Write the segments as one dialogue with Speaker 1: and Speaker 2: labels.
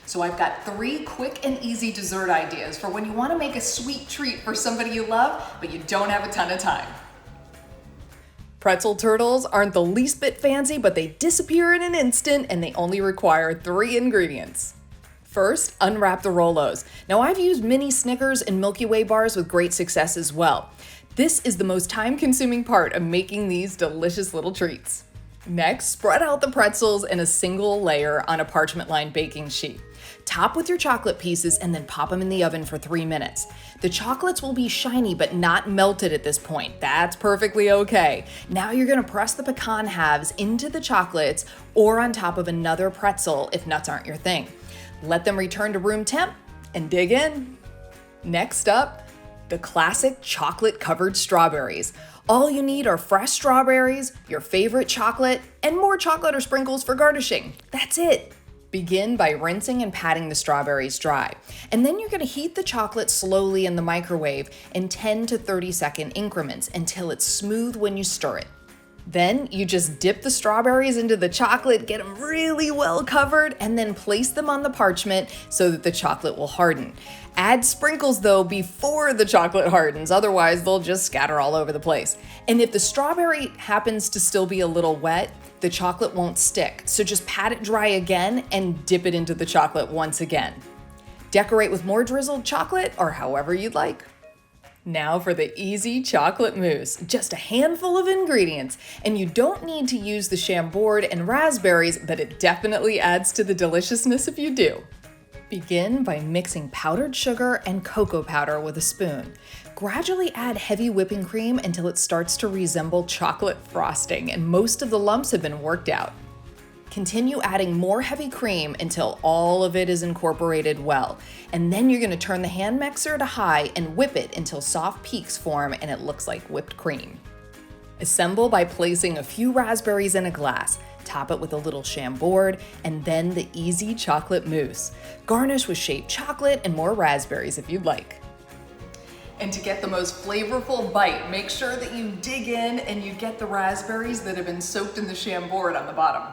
Speaker 1: So I've got 3 quick and easy dessert ideas for when you want to make a sweet treat for somebody you love, but you don't have a ton of time. Pretzel turtles aren't the least bit fancy, but they disappear in an instant and they only require 3 ingredients. First, unwrap the Rolos. Now I've used mini Snickers and Milky Way bars with great success as well. This is the most time-consuming part of making these delicious little treats. Next, spread out the pretzels in a single layer on a parchment-lined baking sheet. Top with your chocolate pieces and then pop them in the oven for 3 minutes. The chocolates will be shiny but not melted at this point. That's perfectly okay. Now you're gonna press the pecan halves into the chocolates or on top of another pretzel if nuts aren't your thing. Let them return to room temp and dig in. Next up, the classic chocolate-covered strawberries. All you need are fresh strawberries, your favorite chocolate, and more chocolate or sprinkles for garnishing. That's it. Begin by rinsing and patting the strawberries dry. And then you're gonna heat the chocolate slowly in the microwave in 10 to 30-second increments until it's smooth when you stir it. Then you just dip the strawberries into the chocolate, get them really well covered, and then place them on the parchment so that the chocolate will harden. Add sprinkles though before the chocolate hardens, otherwise they'll just scatter all over the place. And if the strawberry happens to still be a little wet, the chocolate won't stick. So just pat it dry again and dip it into the chocolate once again. Decorate with more drizzled chocolate or however you'd like. Now for the easy chocolate mousse. Just a handful of ingredients, and you don't need to use the chambord and raspberries, but it definitely adds to the deliciousness if you do. Begin by mixing powdered sugar and cocoa powder with a spoon. Gradually add heavy whipping cream until it starts to resemble chocolate frosting and most of the lumps have been worked out. Continue adding more heavy cream until all of it is incorporated well. And then you're going to turn the hand mixer to high and whip it until soft peaks form and it looks like whipped cream. Assemble by placing a few raspberries in a glass. Top it with a little chambord, and then the easy chocolate mousse. Garnish with shaved chocolate and more raspberries if you'd like. And to get the most flavorful bite, make sure that you dig in and you get the raspberries that have been soaked in the chambord on the bottom.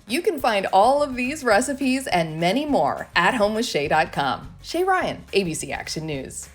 Speaker 1: You can find all of these recipes and many more at homewithshay.com. Shay Ryan, ABC Action News.